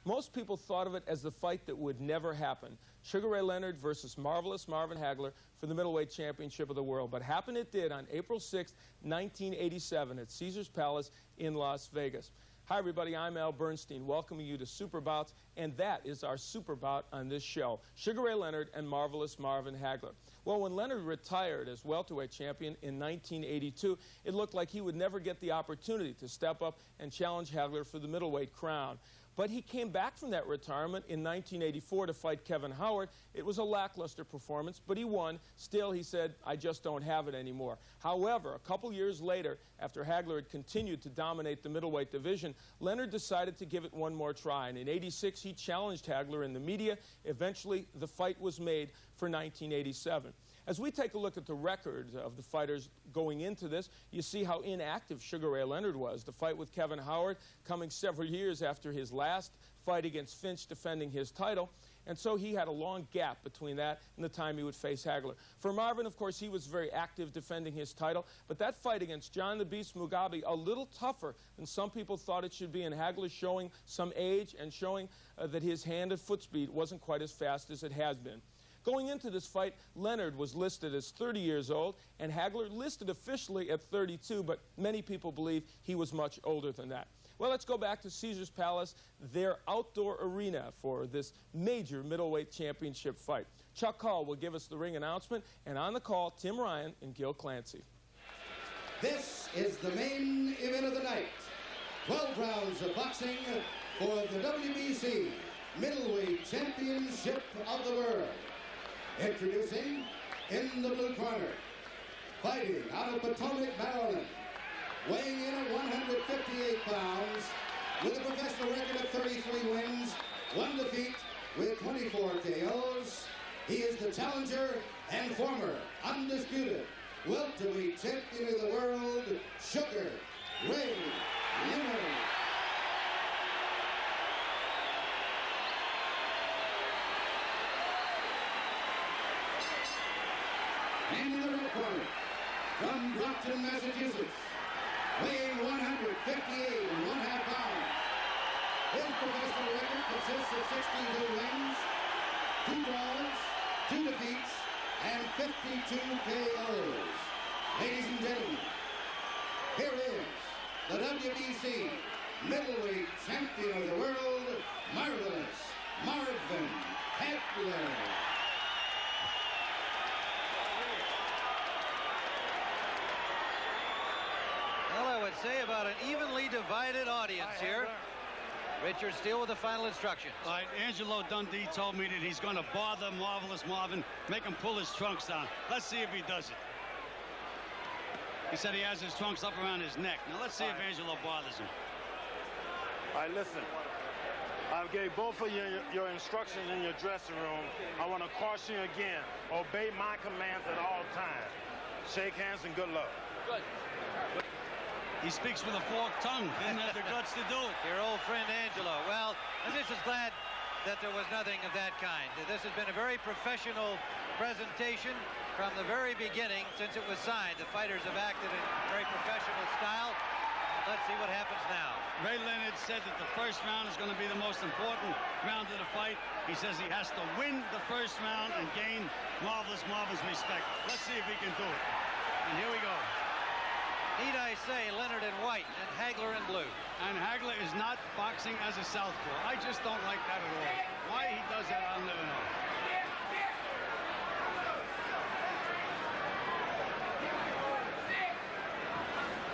Most people thought of it as the fight that would never happen. Sugar Ray Leonard versus Marvelous Marvin Hagler for the middleweight championship of the world. But happen it did on April 6, 1987 at Caesars Palace in Las Vegas. Hi everybody, I'm Al Bernstein, welcoming you to Super Bouts, and that is our Super Bout on this show, Sugar Ray Leonard and Marvelous Marvin Hagler. Well, when Leonard retired as welterweight champion in 1982, it looked like he would never get the opportunity to step up and challenge Hagler for the middleweight crown. But he came back from that retirement in 1984 to fight Kevin Howard. It was a lackluster performance, but he won. Still, he said, I just don't have it anymore. However, a couple years later, after Hagler had continued to dominate the middleweight division, Leonard decided to give it one more try. And in '86, he challenged Hagler in the media. Eventually, the fight was made for 1987. As we take a look at the record of the fighters going into this, you see how inactive Sugar Ray Leonard was. The fight with Kevin Howard coming several years after his last fight against Finch defending his title. And so he had a long gap between that and the time he would face Hagler. For Marvin, of course, he was very active defending his title. But that fight against John the Beast Mugabe, a little tougher than some people thought it should be. And Hagler showing some age and showing that his hand and foot speed wasn't quite as fast as it has been. Going into this fight, Leonard was listed as 30 years old, and Hagler listed officially at 32, but many people believe he was much older than that. Well, let's go back to Caesars Palace, their outdoor arena for this major middleweight championship fight. Chuck Hall will give us the ring announcement, and on the call, Tim Ryan and Gil Clancy. This is the main event of the night. 12 rounds of boxing for the WBC Middleweight Championship of the World. Introducing, in the blue corner, fighting out of Potomac, Maryland, weighing in at 158 pounds, with a professional record of 33 wins, 1 defeat, with 24 KOs. He is the challenger and former undisputed welterweight champion of the world, Sugar Ray Leonard. And in the red corner, from Brockton, Massachusetts, weighing 158.5 pounds. His professional record consists of 62 wins, 2 draws, 2 defeats, and 52 KOs. Ladies and gentlemen, here is the WBC Middleweight Champion of the World, Marvelous Marvin Hagler. Well, I would say about an evenly divided audience here. Richard Steele with the final instructions. All right, Angelo Dundee told me that he's going to bother Marvelous Marvin, make him pull his trunks down. Let's see if he does it. He said he has his trunks up around his neck. Now let's see if Angelo bothers him. All right, listen. I gave both of you your instructions in your dressing room. I want to caution you again. Obey my commands at all times. Shake hands and good luck. Good. He speaks with a forked tongue. Didn't have the guts to do it. Your old friend Angelo. Well, I'm just as glad that there was nothing of that kind. This has been a very professional presentation from the very beginning since it was signed. The fighters have acted in very professional style. Let's see what happens now. Ray Leonard said that the first round is going to be the most important round of the fight. He says he has to win the first round and gain Marvelous Marvin's respect. Let's see if he can do it. And here we go. Need I say, Leonard in white and Hagler in blue. And Hagler is not boxing as a southpaw. I just don't like that at all. Why he does that, I'll never know.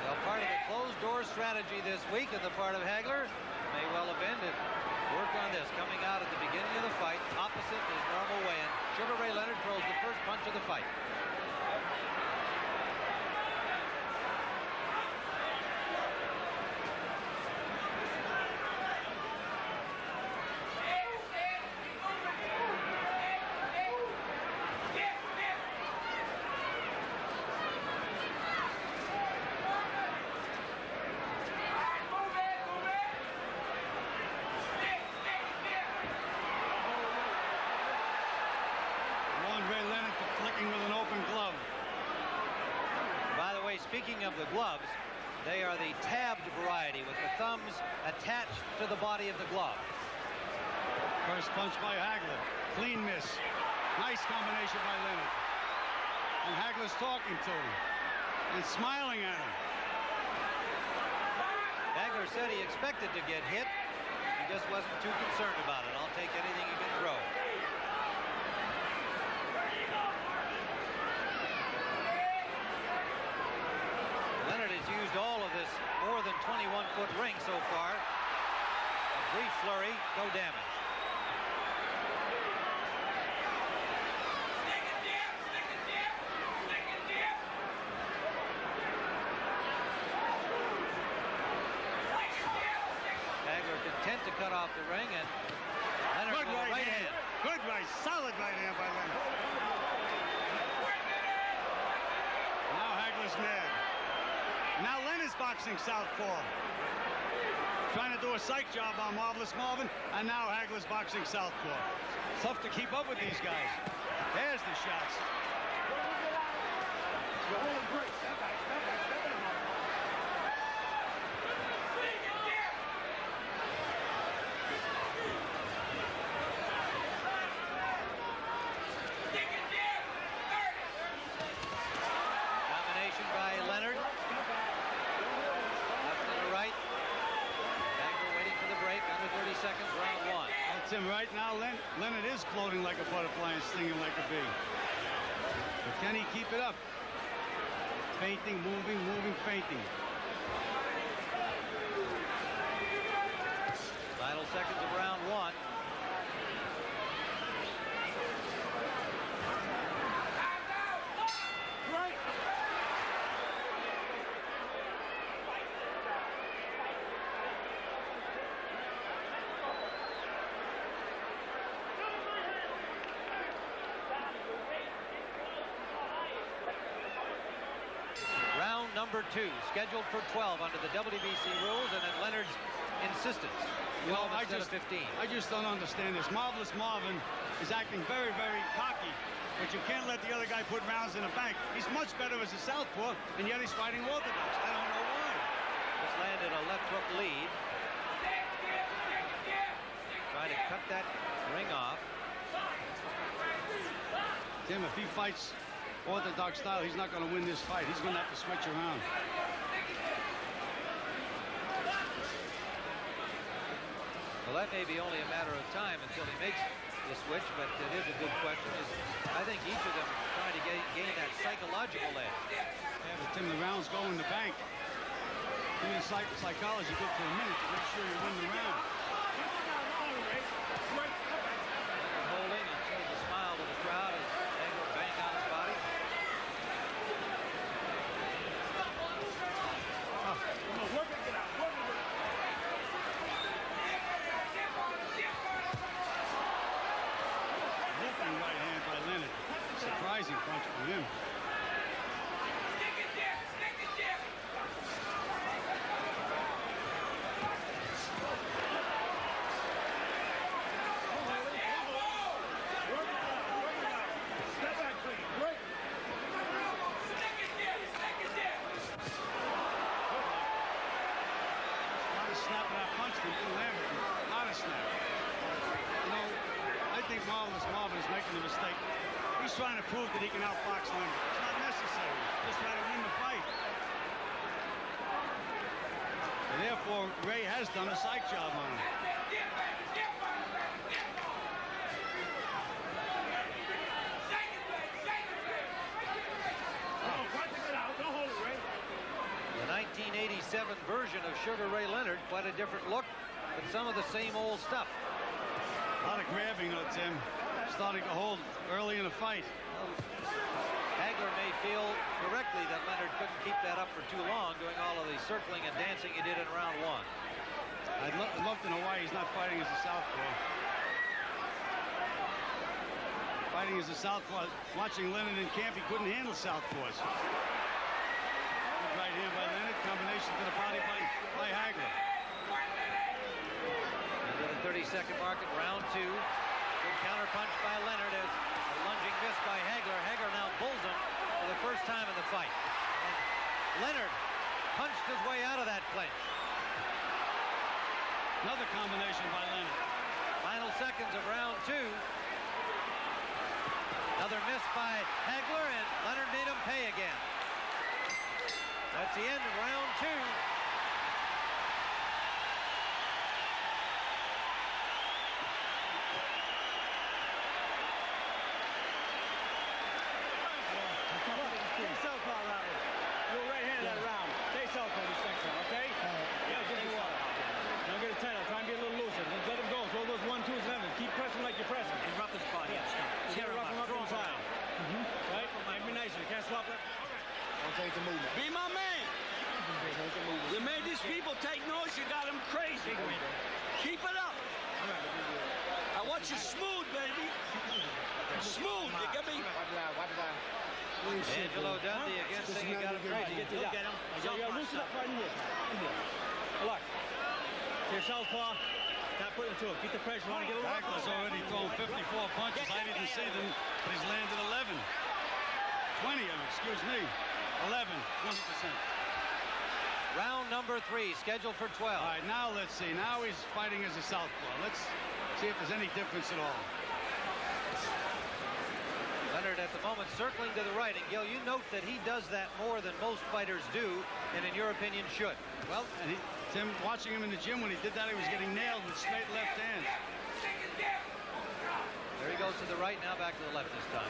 Well, part of the closed-door strategy this week on the part of Hagler may well have been to work on this. Coming out at the beginning of the fight, opposite his normal weigh-in, Sugar Ray Leonard throws the first punch of the fight. With an open glove. By the way, speaking of the gloves, they are the tabbed variety with the thumbs attached to the body of the glove. First punch by Hagler. Clean miss. Nice combination by Leonard. And Hagler's talking to him and smiling at him. Hagler said he expected to get hit. He just wasn't too concerned about it. I'll take anything he can throw. Leonard has used all of this more than 21-foot ring so far. A brief flurry, no damage. Content to cut off the ring, and Leonard Good with a right hand. Good right, solid right hand by Leonard. Now Hagler's mad. Now Leonard's boxing southpaw. Trying to do a psych job on Marvelous Marvin, and now Hagler's boxing southpaw. Tough to keep up with these guys. There's the shots. Seconds, round one. Well, Tim, right now, Leonard is floating like a butterfly and stinging like a bee. But can he keep it up? Feinting, moving, feinting. Final seconds of round one. Number 2, scheduled for 12 under the WBC rules, and at Leonard's insistence. 12 instead of 15. I just don't understand this. Marvelous Marvin is acting very, very cocky, but you can't let the other guy put rounds in the bank. He's much better as a southpaw, and yet he's fighting orthodox. I don't know why. Just landed a left hook lead. Try to cut that ring off. Tim, if he fights orthodox style, he's not going to win this fight. He's going to have to switch around. Well, that may be only a matter of time until he makes the switch, but it is a good question. I think each of them trying to gain that psychological edge. Yeah, but Tim, the rounds go in the bank. Give me the psychology good for a minute to make sure you win the round. Leonard holding and shows a smile to the crowd as Hagler bang on his body. Right hand by Leonard. Surprising punch from him. Marvelous Marvin is making a mistake. He's trying to prove that he can outbox Leonard. It's not necessary. Just try to win the fight. And therefore, Ray has done a psych job on him. The 1987 version of Sugar Ray Leonard, quite a different look, but some of the same old stuff. A lot of grabbing, though, Tim. Starting to hold early in the fight. Hagler may feel correctly that Leonard couldn't keep that up for too long, doing all of the circling and dancing he did in round one. I'd love to know why he's not fighting as a southpaw. Fighting as a southpaw, watching Leonard in camp, he couldn't handle southpaws. Good right hand by Leonard, combination to the body by Hagler. 30-second mark at round two. Good counter punch by Leonard as a lunging miss by Hagler. Hagler now bulls him for the first time in the fight. And Leonard punched his way out of that clinch. Another combination by Leonard. Final seconds. seconds of round 2. Another miss by Hagler, and Leonard made him pay again. That's the end of round 2. Be my man. You made these people take noise. You got them crazy. Keep it up. I want you smooth, baby. Smooth. You get me? Angelo Dundee again saying he got him crazy. He'll get him. Loosen up right here. Look. Here's southpaw. Not putting it to him. Keep the pressure on. Get a little Hagler's already thrown 54 punches. I didn't see them, but he's landed 11. 20 of them, excuse me. 11, 20%. Round number 3, scheduled for 12. All right, now let's see. Now he's fighting as a southpaw. Let's see if there's any difference at all. Leonard at the moment circling to the right. And Gil, you note that he does that more than most fighters do, and in your opinion should. Well, and Tim, watching him in the gym when he did that, he was getting nailed with straight left hands. There he goes to the right, now back to the left this time.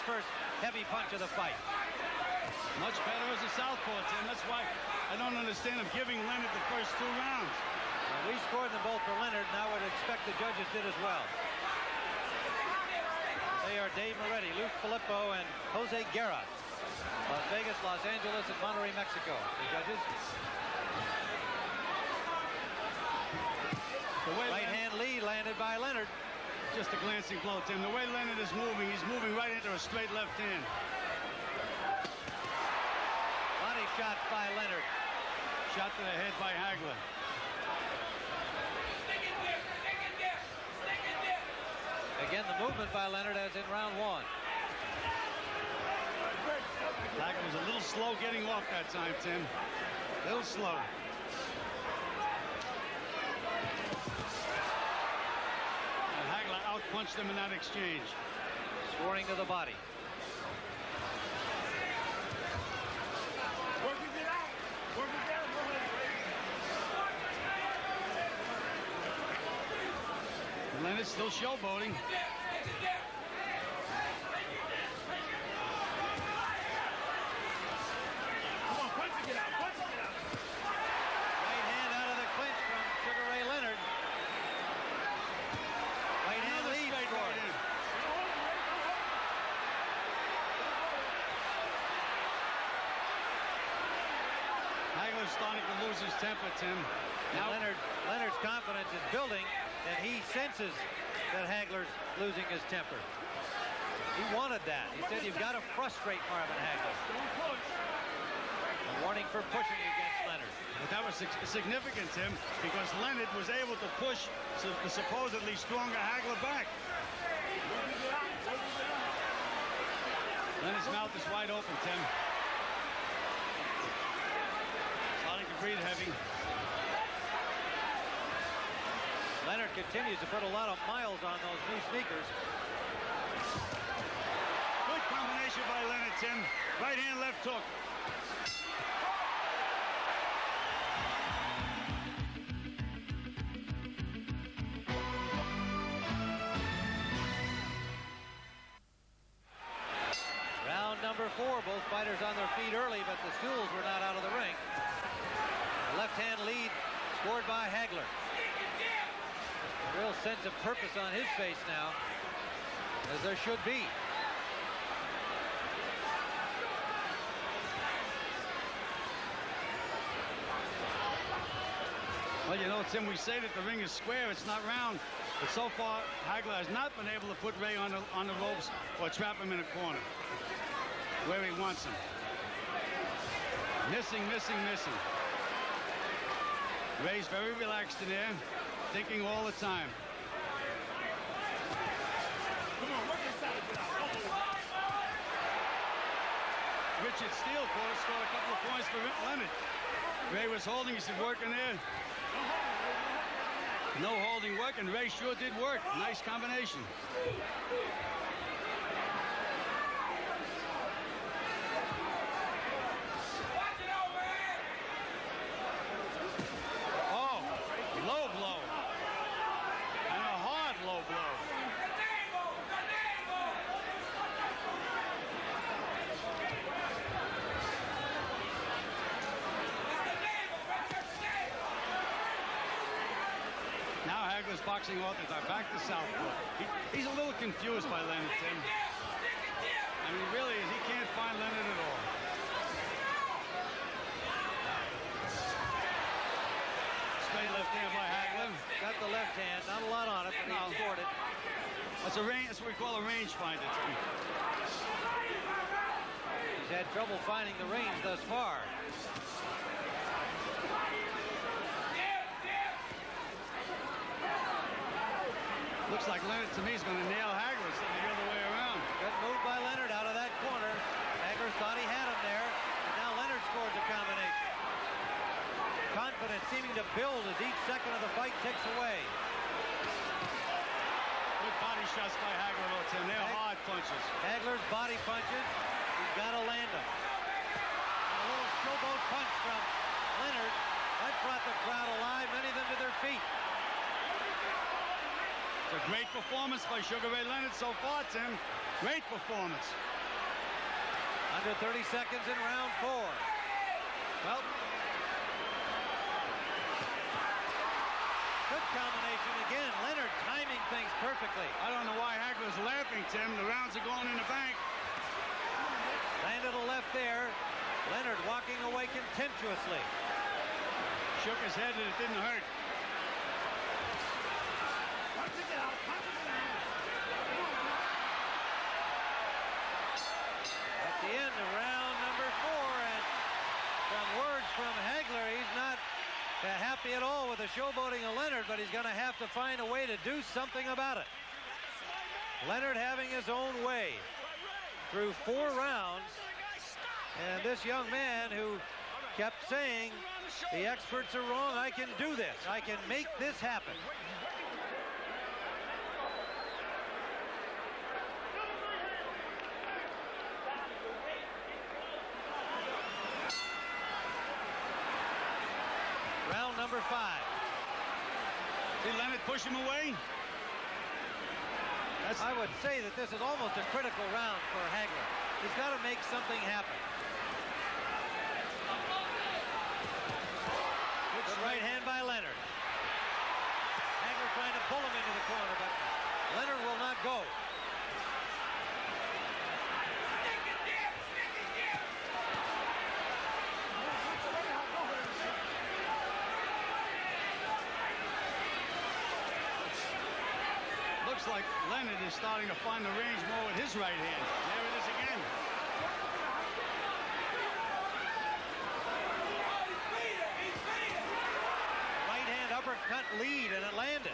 First heavy punch of the fight. Much better as a southpaw, Tim. That's why I don't understand him giving Leonard the first 2 rounds. Well, we scored them both for Leonard, and I would expect the judges did as well. They are Dave Moretti, Luke Filippo, and Jose Guerra. Las Vegas, Los Angeles, and Monterrey, Mexico. The judges. Right hand lead landed by Leonard. Just a glancing blow, Tim. The way Leonard is moving, he's moving right into a straight left hand. Body shots by Leonard. Shot to the head by Hagler. Again, the movement by Leonard as in round 1. Hagler was a little slow getting off that time, Tim. A little slow. Punched him in that exchange. Scoring to the body. Leonard's still showboating. Right hand out of the clinch from Sugar Ray Leonard. Right hand lead score. Hagler's starting to lose his temper, Tim. Now Leonard's confidence is building, and he senses that Hagler's losing his temper. He wanted that. He said, you've got to frustrate Marvin Hagler. A warning for pushing against Leonard. But that was significant, Tim, because Leonard was able to push the supposedly stronger Hagler back. Leonard's mouth is wide open, Tim. Starting to breathe heavy. Leonard continues to put a lot of miles on those new sneakers. Good combination by Leonard, Tim. Right hand, left hook. Round number 4, both fighters on their feet early, but the stools were not out of the ring. Left-hand lead scored by Hagler. A real sense of purpose on his face now, as there should be. Well, you know, Tim, we say that the ring is square, it's not round. But so far, Hagler has not been able to put Ray on the ropes or trap him in a corner where he wants him. Missing, missing, missing. Ray's very relaxed in there, thinking all the time. Richard Steele scored a couple of points for Leonard. Ray was holding, he said, working there. No holding work, and Ray sure did work. Nice combination. Oh, low blow. And a hard low blow. Now Hagler's boxing orthodox, back to southpaw. He's a little confused by Leonard, Tim. I mean, really, he can't find Leonard at all. Straight left hand by Hagler. Got the left hand, not a lot on it, but he scored it. That's a range. That's what we call a range finder, Tim. He's had trouble finding the range thus far. Looks like Leonard, to me, is going to nail Hagler instead of the other way around. Good move by Leonard out of that corner. Hagler thought he had him there, and now Leonard scores a combination. Confidence seeming to build as each second of the fight ticks away. Good body shots by Hagler, though, Tim. They're hard punches. Hagler's body punches, he's got to land them. And a little showboat punch from Leonard. That brought the crowd alive, many of them to their feet. It's a great performance by Sugar Ray Leonard so far, Tim. Great performance. Under 30 seconds in round 4. Well, good combination again. Leonard timing things perfectly. I don't know why Hagler's laughing, Tim. The rounds are going in the bank. Landed a left there. Leonard walking away contemptuously. Shook his head and it didn't hurt. At the end of round number 4, and from words from Hagler, he's not happy at all with the showboating of Leonard, but he's going to have to find a way to do something about it. Leonard having his own way through 4 rounds, and this young man who kept saying, the experts are wrong, I can do this, I can make this happen. Round number 5. Did Leonard push him away? I would say that this is almost a critical round for Hagler. He's got to make something happen. Good right hand by Leonard. Hagler trying to pull him into the corner, but Leonard will not go. Looks like Leonard is starting to find the range more with his right hand. There it is again. Right hand uppercut lead, and it landed.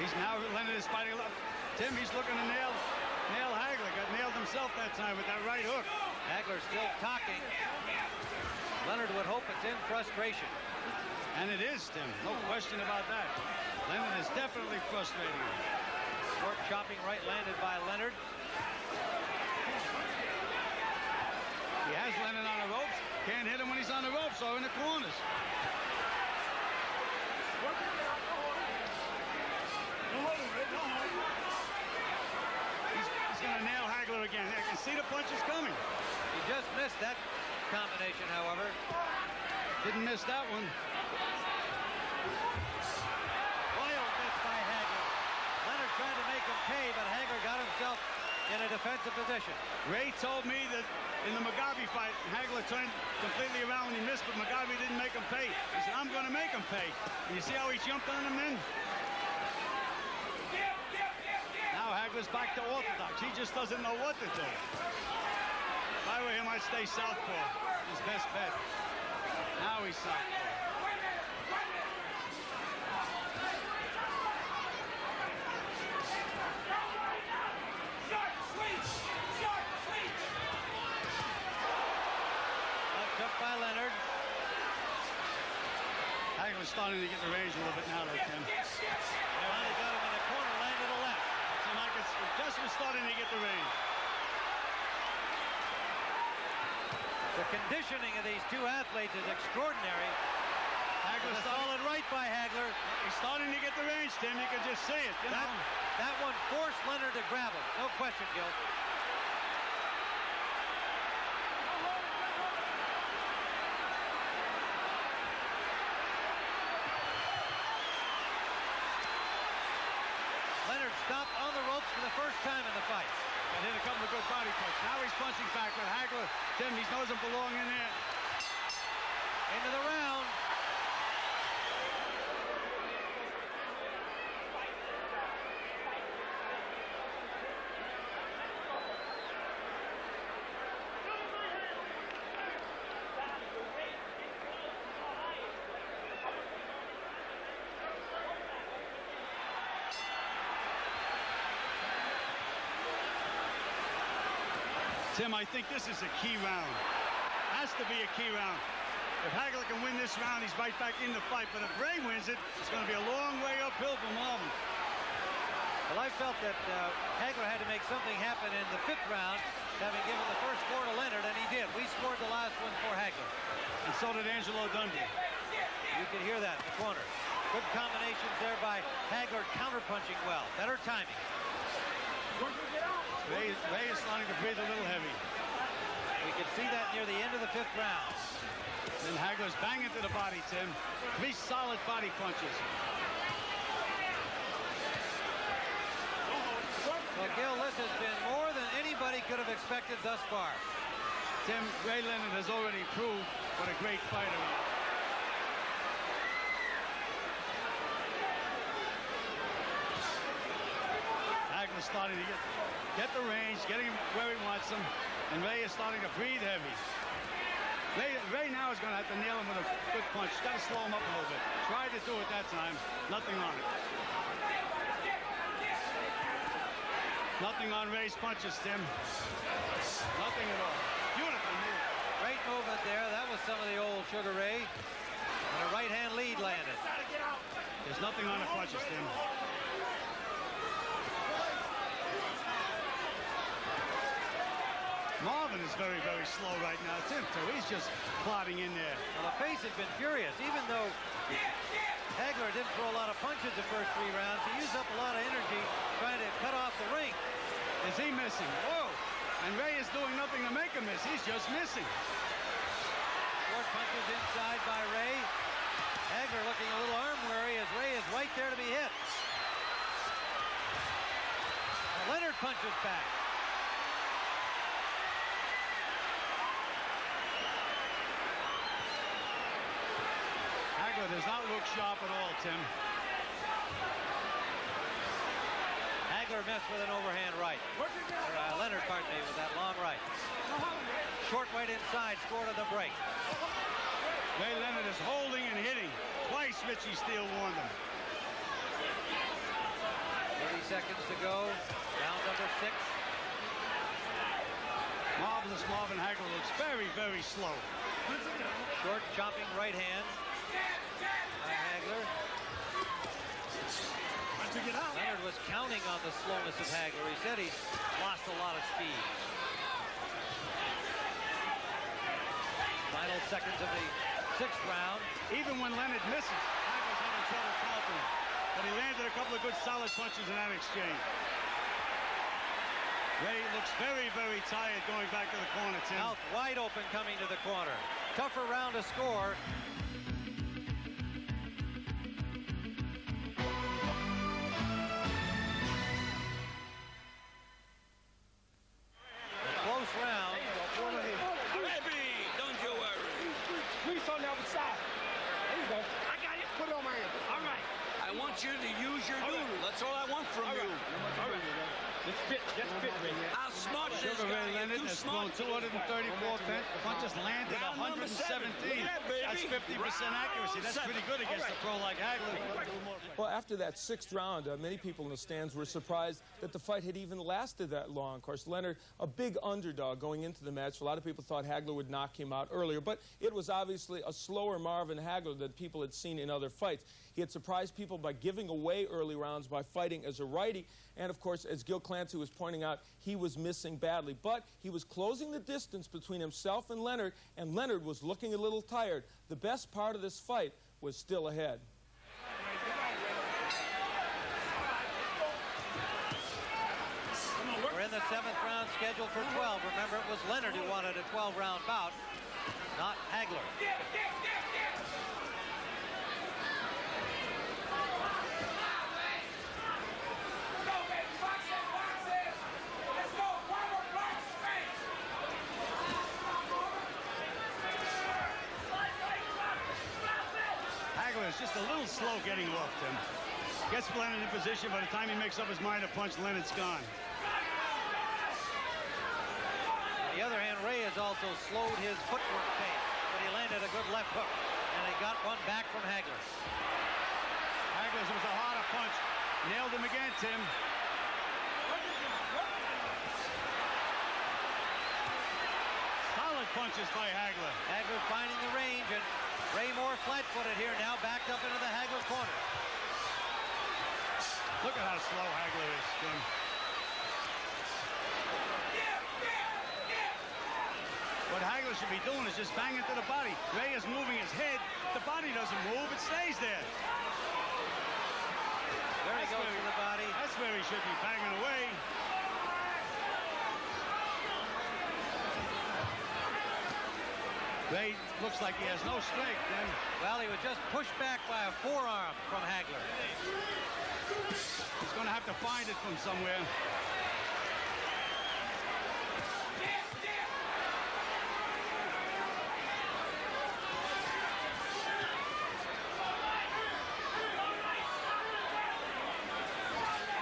He's now, Leonard is fighting left. Tim, he's looking to nail Hagler. Got nailed himself that time with that right hook. Hagler still talking. Leonard would hope it's in frustration. And it is, Tim. No question about that. Leonard is definitely frustrating him. Short chopping right landed by Leonard. He has Leonard on the ropes. Can't hit him when he's on the ropes or in the corners. He's going to nail Hagler again. I can see the punches coming. He just missed that combination, however. Didn't miss that one. Wild miss by Hagler. Leonard tried to make him pay, but Hagler got himself in a defensive position. Ray told me that in the Mugabe fight, Hagler turned completely around when he missed, but Mugabe didn't make him pay. He said, I'm going to make him pay. And you see how he jumped on him then? Now Hagler's back to orthodox. He just doesn't know what to do. If I were him, I'd stay southpaw. His best bet. Now he's southpaw. Hagler's starting to get the range a little bit now, though, Tim. Finally got him in the corner, landed a left. Tim Hagler's just was starting to get the range. The conditioning of these two athletes is extraordinary. Hagler's A solid right by Hagler. He's starting to get the range, Tim. You can just see it. You know? That one forced Leonard to grab him. No question, Gil. Leonard stopped on the ropes for the first time in the fight. And hit a couple of good body punches. Now he's punching back with Hagler. Tim, he doesn't belong in there. Into the round. Tim, I think this is a key round. Has to be a key round. If Hagler can win this round, he's right back in the fight. But if Ray wins it, it's going to be a long way uphill for Marvin. Well, I felt that Hagler had to make something happen in the 5th round, having given the first 4 to Leonard, and he did. We scored the last one for Hagler. And so did Angelo Dundee. You can hear that in the corner. Good combinations there by Hagler, counterpunching well. Better timing. Ray is starting to breathe a little heavy. We can see that near the end of the 5th round. Then Hagler's banging to the body, Tim. 3 solid body punches. Well, Gil, this has been more than anybody could have expected thus far. Tim, Ray Leonard has already proved what a great fighter he is. Hagler's starting to get the range, getting him where he wants him, and Ray is starting to breathe heavy. Ray now is going to have to nail him with a good punch. He's got to slow him up a little bit. Tried to do it that time. Nothing on it. Nothing on Ray's punches, Tim. Nothing at all. Beautiful move. Great movement there. That was some of the old Sugar Ray. And a right-hand lead landed. There's nothing on the punches, Tim. Marvin is very, very slow right now, Tim, too. He's just plodding in there. Well, the pace has been furious. Even though Hagler didn't throw a lot of punches the first 3 rounds, he used up a lot of energy trying to cut off the ring. Is he missing? Whoa! And Ray is doing nothing to make him miss. He's just missing. Short punches inside by Ray. Hagler looking a little arm weary as Ray is right there to be hit. Leonard punches back. Hagler does not look sharp at all, Tim. Hagler missed with an overhand right. Leonard, pardon me, with that long right. Short right inside, scored on the break. Ray Leonard is holding and hitting. Twice Richie Steele warned him. 30 seconds to go. Round number 6. Marvelous Marvin Hagler looks very, very slow. Short chopping right hand by Hagler. Leonard was counting on the slowness of Hagler. He said he's lost a lot of speed. Final seconds of the 6th round. Even when Leonard misses, Hagler's having trouble countering. But he landed a couple of good solid punches in that exchange. Ray looks very, very tired going back to the corner, Tim. Mouth wide open coming to the corner. Tougher round to score. A close round. Baby, don't you worry. Grease on the other side. There you go. I got it. Put it on my hand. All right. I want you to use your noodle. That's all I want from you. All right. fit, just fit, Ray. How smart is this Sugar guy? Ray You're Leonard too has smart. thrown 234 punches, landed Round number 117. 7. Yeah, baby. That's 50% accuracy. That's pretty good against a pro like Hagler. Well, after that 6th round, many people in the stands were surprised that the fight had even lasted that long. Of course, Leonard, a big underdog going into the match. A lot of people thought Hagler would knock him out earlier, but it was obviously a slower Marvin Hagler than people had seen in other fights. He had surprised people by giving away early rounds by fighting as a righty, and of course, as Gil Clancy was pointing out, he was missing badly. But he was closing the distance between himself and Leonard was looking a little tired. The best part of this fight was still ahead. We're in the 7th round scheduled for 12. Remember, it was Leonard who wanted a 12-round bout, not Hagler. Hagler is just a little slow getting off him. Gets Leonard in position. By the time he makes up his mind to punch, Leonard's gone. On the other hand, Ray has also slowed his footwork pace, but he landed a good left hook, and he got one back from Hagler. Hagler's was a harder punch. Nailed him again, Tim. Solid punches by Hagler. Hagler finding the range, and Ray more flat-footed here, now backed up into the Hagler corner. Look at how slow Hagler is, Tim. What Hagler should be doing is just banging to the body. Ray is moving his head. The body doesn't move, it stays there. There he goes to the body. That's where he should be banging away. Ray looks like he has no strength, then. Well, he was just pushed back by a forearm from Hagler. He's going to have to find it from somewhere.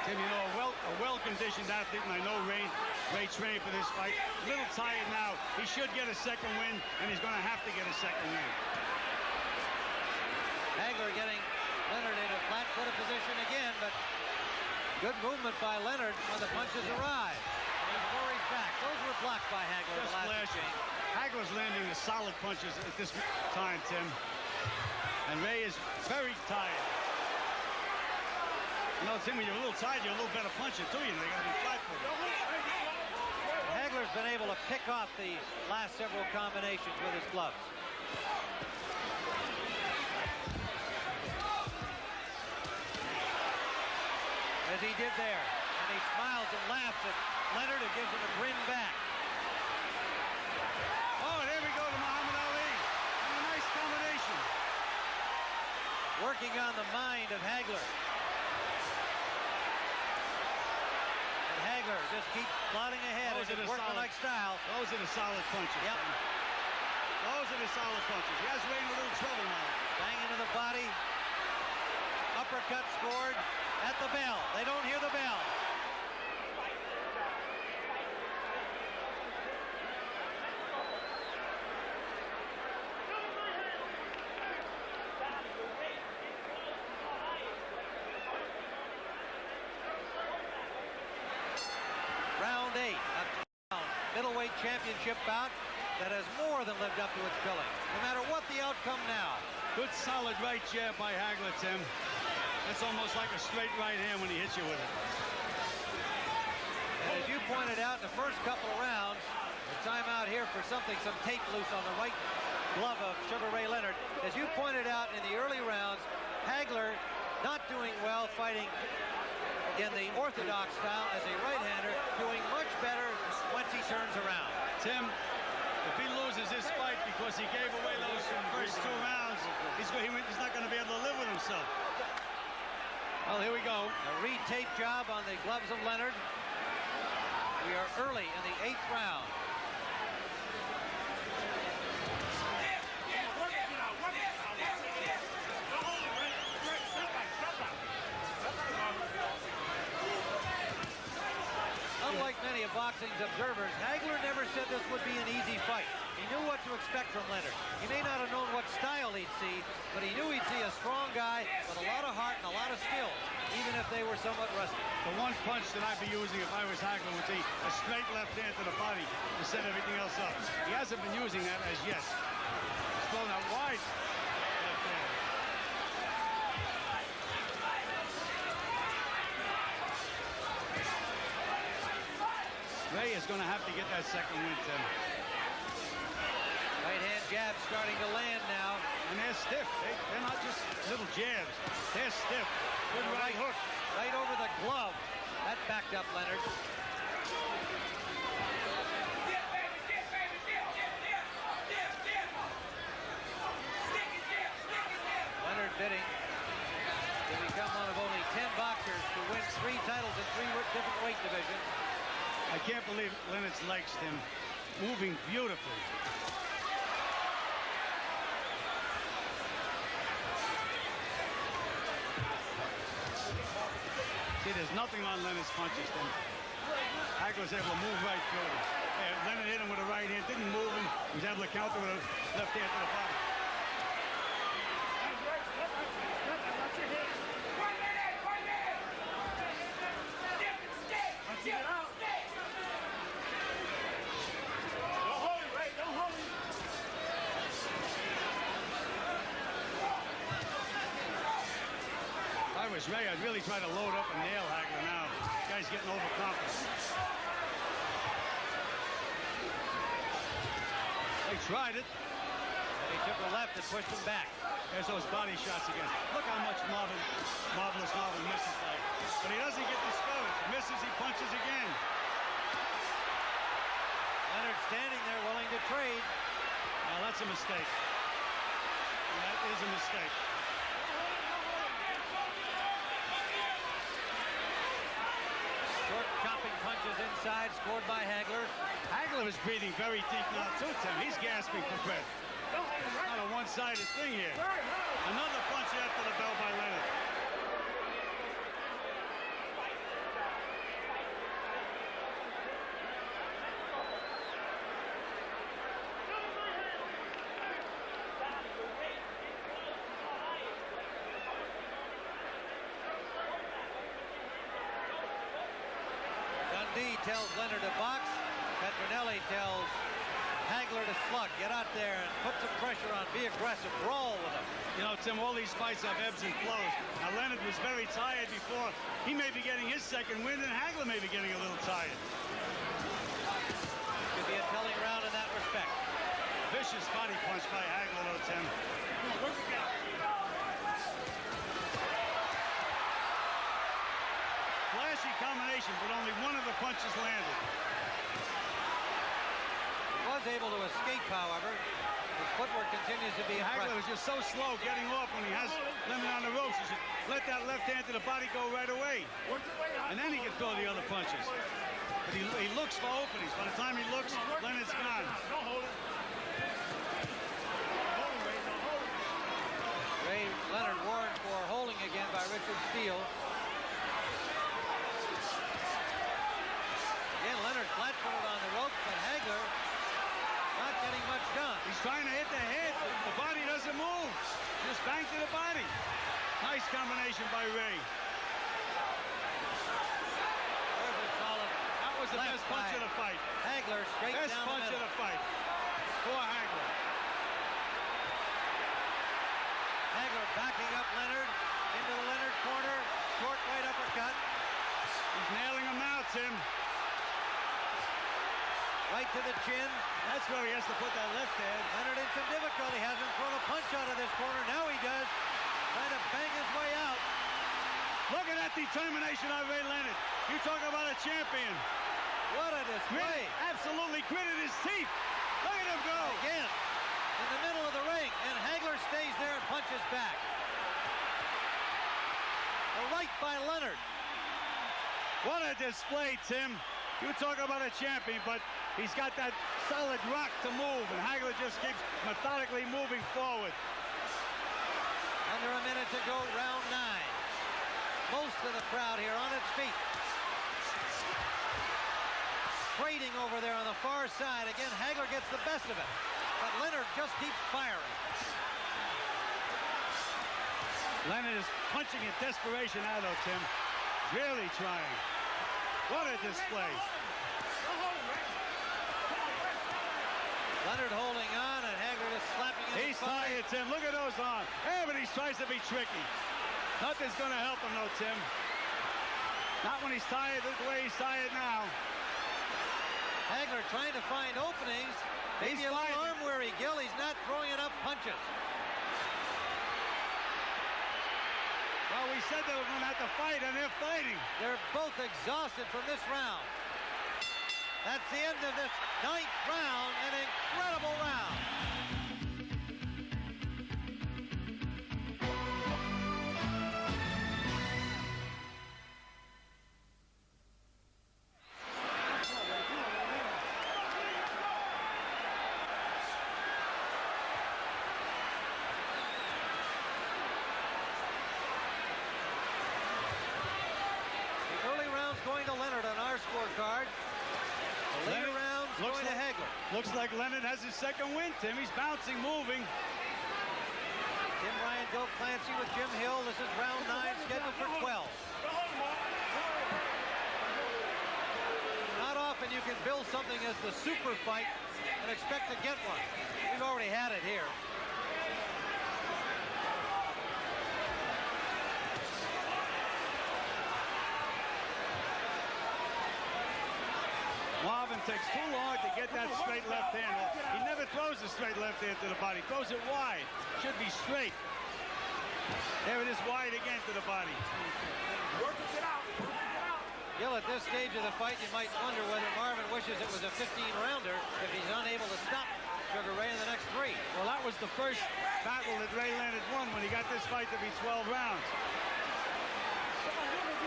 Tim, you know, a well-conditioned athlete, and I know Ray trained for this fight. A little tired now. He should get a second win, and he's going to have to get a second win. Hagler getting Leonard in a flat-footed position again, but good movement by Leonard when the punches arrive. And he worries back. Those were blocked by Hagler. Just flashing. Hagler's landing the solid punches at this time, Tim. And Ray is very tired. You know, Tim, when you're a little tired, you're a little better puncher, too. They got to be flat-footed. Hagler's been able to pick off the last several combinations with his gloves. As he did there. And he smiles and laughs at Leonard, who gives him a grin back. Oh, there we go to Muhammad Ali. And a nice combination. Working on the mind of Hagler. And Hagler just keeps plodding ahead in his workmanlike style. Those are the solid punches. Yep. Those are the solid punches. He has Ray in a little trouble now. Bang into the body. Uppercut scored at the bell. They don't hear the bell. Round 8, a middleweight championship bout that has more than lived up to its billing, no matter what the outcome now. Good solid right jab by Hagler, Tim. That's almost like a straight right hand when he hits you with it. And as you pointed out in the first couple of rounds, the timeout here for some tape loose on the right glove of Sugar Ray Leonard. As you pointed out in the early rounds, Hagler not doing well fighting in the orthodox style as a right-hander, doing much better once he turns around. Tim, if he loses this fight because he gave away those first 2 rounds, he's not going to be able to live with himself. Well, here we go. A re-tape job on the gloves of Leonard. We are early in the 8th round. many of boxing's observers, Hagler never said this would be an easy fight. He knew what to expect from Leonard. He may not have known what style he'd see, but he knew he'd see a strong guy with a lot of heart and a lot of skill, even if they were somewhat rusty. The one punch that I'd be using if I was Hagler would be a straight left hand to the body to set everything else up. He hasn't been using that as yet. He's thrown out wide left hand. Ray is going to have to get that second win, Tim. Right hand jab starting to land now. And they're stiff. They're not just little jabs. They're stiff. Good right hook. Right over the glove. That backed up Leonard. Leonard bidding to become one of only 10 boxers to win 3 titles in 3 different weight divisions. I can't believe Leonard's legs, Tim. Moving beautifully. See, there's nothing on Leonard's punches, Tim. Hagler's able to move right through him. Leonard hit him with a right hand, didn't move him. He was able to counter with a left hand to the body. If I was Ray, I'd really try to load up and nail Hagler now. This guy's getting overconfident. They tried it. He took a left and pushed him back. There's those body shots again. Look how much Marvelous Marvin misses there. But he doesn't get discouraged. He misses, he punches again. Leonard standing there willing to trade. Now that's a mistake. That is a mistake. Short chopping punches inside, scored by Hagler. Hagler is breathing very deep now too, Tim. He's gasping for breath. Not a one-sided thing here. Another punch after the bell by Leonard. Dundee tells Leonard to box. Petronelli tells Hagler to slug. Get out there and put some pressure on. Be aggressive. Brawl with him. You know, Tim, all these fights have ebbs and flows. Now, Leonard was very tired before. He may be getting his second win, and Hagler may be getting a little tired. Could be a telling round in that respect. Vicious body punch by Hagler, though, Tim. Flashy combination, but only one of the punches landed. He was able to escape, however. His footwork continues to be Hagler impressive. was just so slow getting off when he has Leonard on the ropes. He should let that left hand to the body go right away. And then he can throw the other punches. But he looks for openings. By the time he looks, Leonard's gone. Leonard warned for holding again by Richard Steele. Again, Leonard flat-footed on the ropes, but Hagler not getting much done. He's trying to hit the head. The body doesn't move. Just bang to the body. Nice combination by Ray. There's a solid That was the best punch of the fight. Hagler straight Best down the punch of middle. the fight for Hagler. Hagler backing up Leonard into the Leonard corner. Short right uppercut. He's nailing him now, Tim. Right to the chin. That's where he has to put that left hand. Leonard in some difficulty. Hasn't thrown a punch out of this corner. Now he does. Trying to bang his way out. Look at that determination of Ray Leonard. You talk about a champion. What a display. Absolutely gritted his teeth. Look at him go. Again, in the middle of the ring, and Hagler stays there and punches back. A right by Leonard. What a display, Tim. You talk about a champion, but he's got that solid rock to move, and Hagler just keeps methodically moving forward. Under a minute to go, round 9. Most of the crowd here on its feet. trading over there on the far side. Again, Hagler gets the best of it. But Leonard just keeps firing. Leonard is punching in desperation now, though, Tim. Really trying. What a display. Leonard holding on, and Hagler just slapping his He's tired, Tim. Look at those arms. But he tries to be tricky. Nothing's going to help him, though, Tim. Not when he's tired the way he's tired now. Hagler trying to find openings. Maybe a little arm weary, Gil. He's not throwing enough punches. Well, we said they were going to have to fight, and they're fighting. They're both exhausted from this round. That's the end of this 9th round, an incredible round. The early round's going to Leonard on our scorecard. The later round going to Hagler. Looks like Leonard has his second win, Tim. He's bouncing, moving. Tim Ryan, Bill Clancy with Jim Hill. This is round 9, scheduled for 12. Not often you can build something as the super fight and expect to get one. We've already had it here. Marvin takes too long to get that straight left hand. He never throws the straight left hand to the body. Throws it wide. Should be straight. There it is, wide again to the body. Gil, at this stage of the fight, you might wonder whether Marvin wishes it was a 15-rounder if he's unable to stop Sugar Ray in the next 3. Well, that was the first battle that Ray Leonard won when he got this fight to be 12 rounds.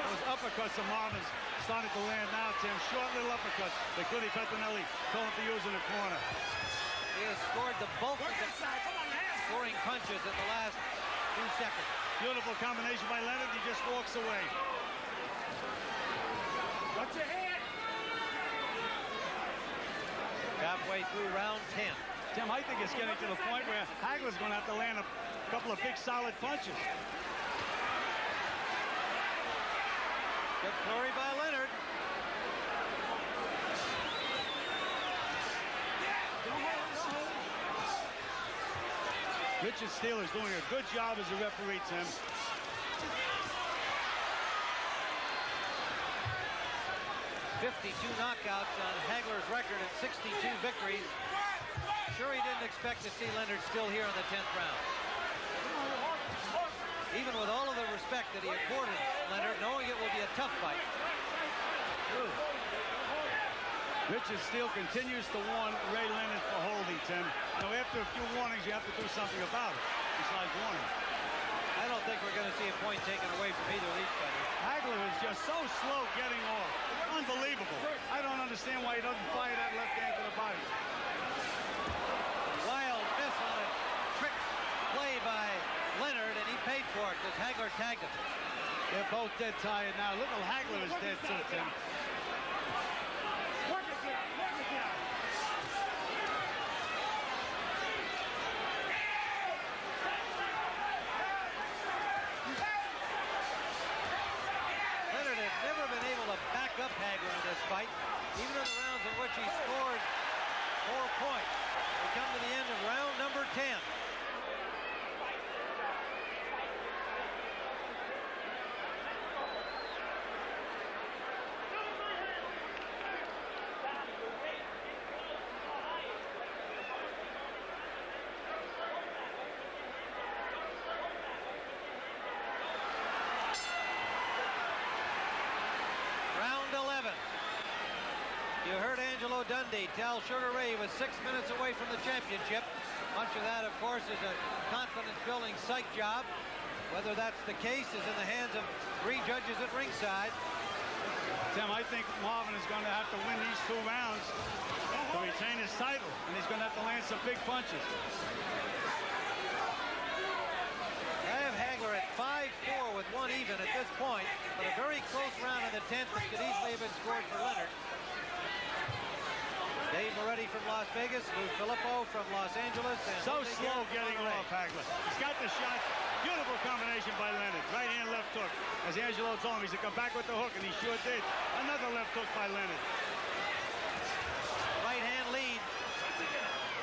Those uppercuts of Marvin's started to land now, Tim. Short little uppercuts that Goody Petronelli told him to use in the corner. He has scored the bulk of the scoring punches at the last 2 seconds. Beautiful combination by Leonard. He just walks away. Watch your head. Halfway through round 10. Tim, I think it's getting to the point where Hagler's going to have to land a couple of big, solid punches. Good flurry by Leonard. Richard Steele is doing a good job as a referee, Tim. 52 knockouts on Hagler's record at 62 victories. Sure, he didn't expect to see Leonard still here in the 10th round. Even with all of the respect that he accorded Leonard, knowing it will be a tough fight. Richard Steele continues to warn Ray Leonard for holding, Tim. Now, after a few warnings, you have to do something about it, besides warning. I don't think we're going to see a point taken away from either of these fighters. Hagler is just so slow getting off. Unbelievable. I don't understand why he doesn't fire that left hand to the body. Wild miss on a trick play by Leonard, and he paid for it because Hagler tagged him. They're both dead tired now. Little Hagler is dead too, Tim. Leonard has never been able to back up Hagler in this fight, even in the rounds in which he scored 4 points. We come to the end of round number 10. You heard Angelo Dundee tell Sugar Ray he was 6 minutes away from the championship. Much of that, of course, is a confidence-building psych job. Whether that's the case is in the hands of 3 judges at ringside. Tim, I think Marvin is going to have to win these 2 rounds to retain his title, and he's going to have to land some big punches. I have Hagler at 5-4 with 1 even at this point, but a very close round in the 10th that could easily have been scored for Leonard. Dave Moretti from Las Vegas, Lou Filippo from Los Angeles. And So Jose slow Guerra from getting Monterrey. off, Hagler. He's got the shot. Beautiful combination by Leonard. Right hand, left hook. As Angelo told him, he said, come back with the hook, and he sure did. Another left hook by Leonard. Right hand lead.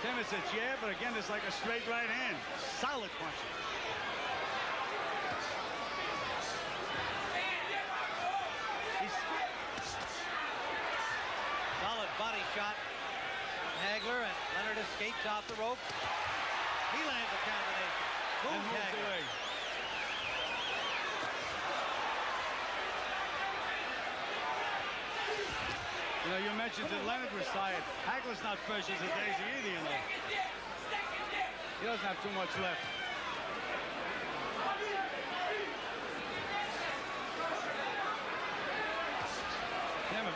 Tim, it's a jab, but again, it's like a straight right hand. Solid punches. Solid body shot from Hagler, and Leonard escapes off the rope. He lands a combination. And Moves moves Hagler. away. You know, you mentioned that Leonard was tired. Hagler's not fresh as a daisy either, you know. He doesn't have too much left. Damn it.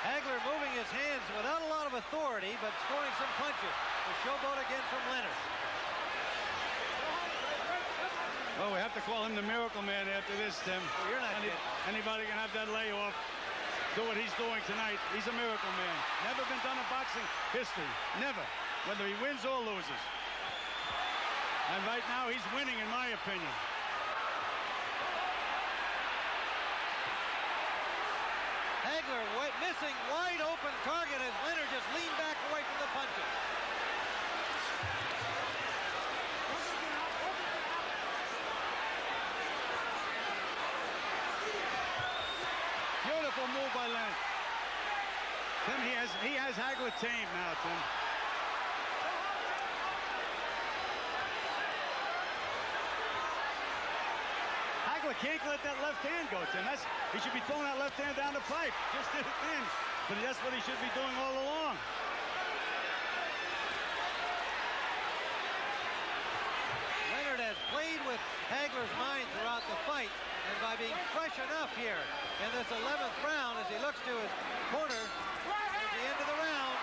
Hagler moving his hands without a lot of authority, but scoring some punches. The showboat again from Leonard. Well, we have to call him the Miracle Man after this, Tim. Well, you're not kidding. Anybody can have that layoff, do what he's doing tonight. He's a Miracle Man. Never been done in boxing history. Never. Whether he wins or loses. And right now, he's winning, in my opinion. Hagler missing wide open target as Leonard just leaned back away from the punches. Beautiful move by Leonard. Tim, he has Hagler tamed now, Tim. Hagler can't let that left hand go, Tim. He should be throwing that left hand down the pipe. Just did it in. But that's what he should be doing all along. Leonard has played with Hagler's mind throughout the fight, and by being fresh enough here in this 11th round as he looks to his corner at the end of the round.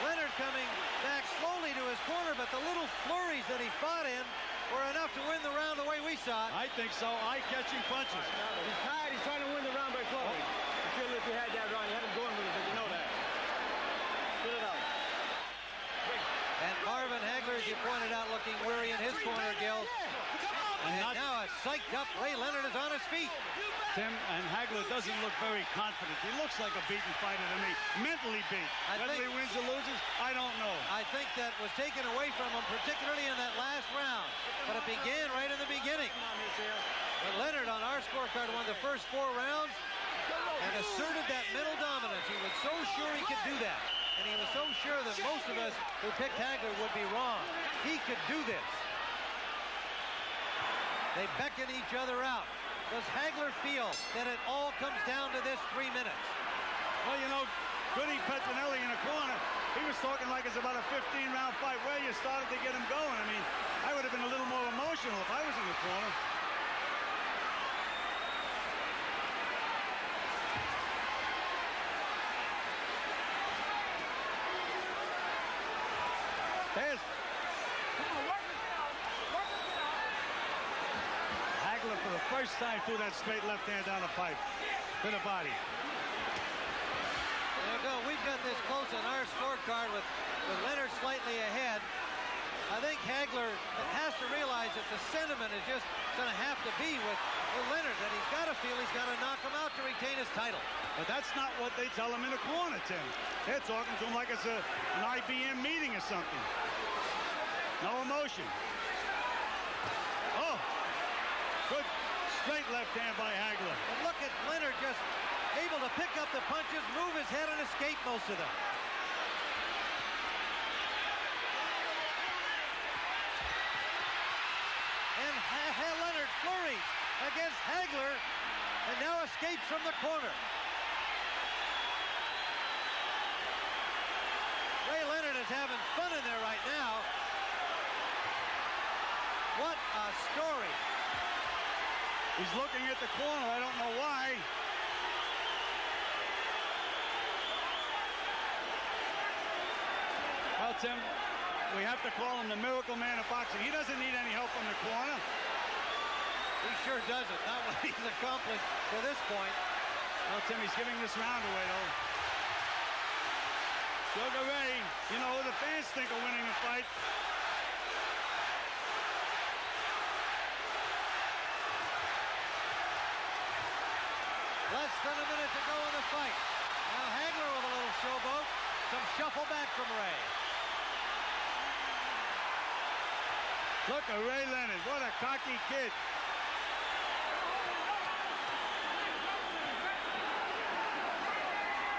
Leonard coming back slowly to his corner, but the little flurries that he fought in were enough to win the round the way we saw it. I think so. Eye-catching punches. He's tired. He's trying to win the round by flowing. You feel if you had that round, you had him going with it, but you know that. Put it out. And Marvin Hagler, as you pointed out, looking weary in his corner, Gil. And now a psyched-up Ray Leonard is on his feet. Tim, and Hagler doesn't look very confident. He looks like a beaten fighter to me. Mentally beat. Whether he wins or loses, I don't know. I think that was taken away from him, particularly in that last round. But it began right in the beginning. But Leonard, on our scorecard, won the first 4 rounds and asserted that mental dominance. He was so sure he could do that. And he was so sure that most of us who picked Hagler would be wrong. He could do this. They beckon each other out. Does Hagler feel that it all comes down to this 3 minutes? Well, you know, Goody Petronelli in the corner, he was talking like it's about a 15-round fight. Well, you started to get him going. I mean, I would have been a little more emotional if I was in the corner. There's Hagler for the first time threw that straight left hand down the pipe to the body. We've got this close on our scorecard with Leonard slightly ahead. I think Hagler has to realize that the sentiment is just going to have to be with Leonard, that he's got to feel he's got to knock him out to retain his title. But that's not what they tell him in the corner, Tim. They're talking to him like it's an IBM meeting or something. No emotion. Oh, good straight left hand by Hagler. And look at Leonard just able to pick up the punches, move his head, and escape most of them. And Leonard flurries against Hagler and now escapes from the corner. Ray Leonard is having fun in there right now. What a story. He's looking at the corner. I don't know why. Well, Tim, we have to call him the miracle man of boxing. He doesn't need any help from the corner. He sure doesn't. Not what he's accomplished to this point. Well, Tim, he's giving this round away, though. Sugar Ray, you know who the fans think are winning the fight. Less than a minute to go in the fight. Now Hagler with a little showboat. Some shuffle back from Ray. Look at Ray Leonard. What a cocky kid.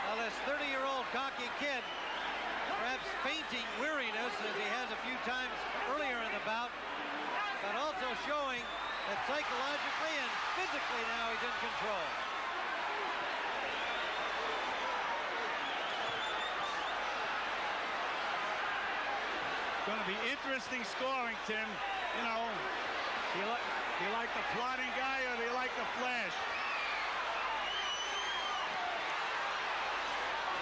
Now this 30-year-old cocky kid, perhaps fainting weariness as he has a few times earlier in the bout, but also showing that psychologically and physically now he's in control. Going to be interesting scoring, Tim. You know, do you like the plodding guy or do you like the flash?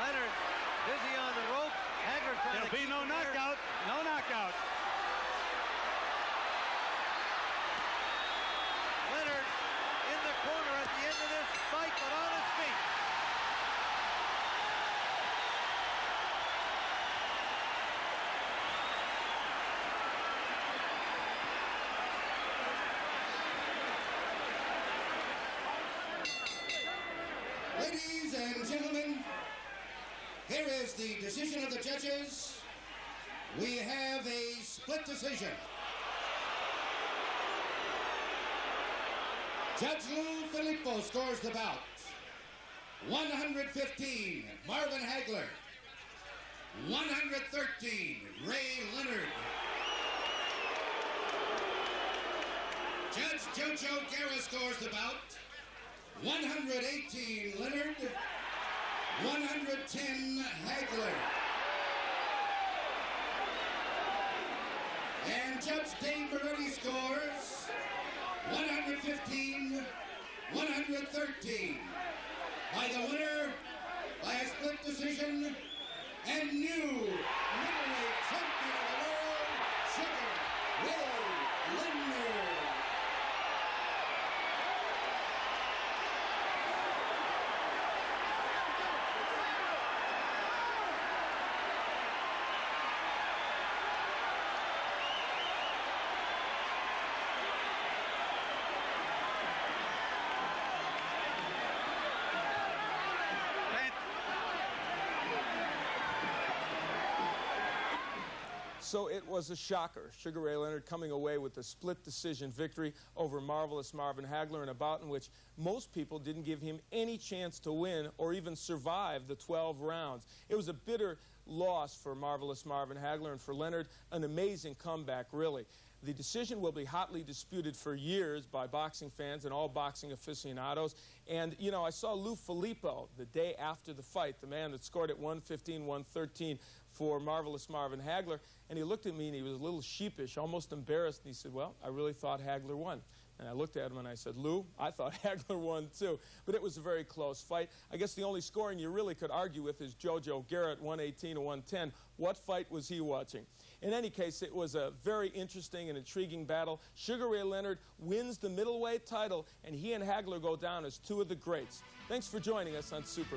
Leonard busy on the rope. Hagler trying to There'll be no knockout. No knockout. Leonard in the corner at the end of this fight, but on his feet. Ladies and gentlemen, here is the decision of the judges. We have a split decision. Judge Lou Filippo scores the bout. 115, Marvin Hagler. 113, Ray Leonard. Judge Jojo Guerra scores the bout. 118, Leonard. 110, Hagler. And Judge Dave Moretti scores 115, 113. By the winner, by a split decision, and new middleweight champion of the world, Sugar Ray Leonard. So it was a shocker. Sugar Ray Leonard coming away with a split decision victory over Marvelous Marvin Hagler in a bout in which most people didn't give him any chance to win or even survive the 12 rounds. It was a bitter loss for Marvelous Marvin Hagler, and for Leonard, an amazing comeback, really. The decision will be hotly disputed for years by boxing fans and all boxing aficionados. And, you know, I saw Lou Filippo the day after the fight, the man that scored at 115, 113 for Marvelous Marvin Hagler, and he looked at me and he was a little sheepish, almost embarrassed, and he said, well, I really thought Hagler won. And I looked at him and I said, Lou, I thought Hagler won too. But it was a very close fight. I guess the only scoring you really could argue with is Jojo Garrett, 118 to 110. What fight was he watching? In any case, it was a very interesting and intriguing battle. Sugar Ray Leonard wins the middleweight title, and he and Hagler go down as two of the greats. Thanks for joining us on Super.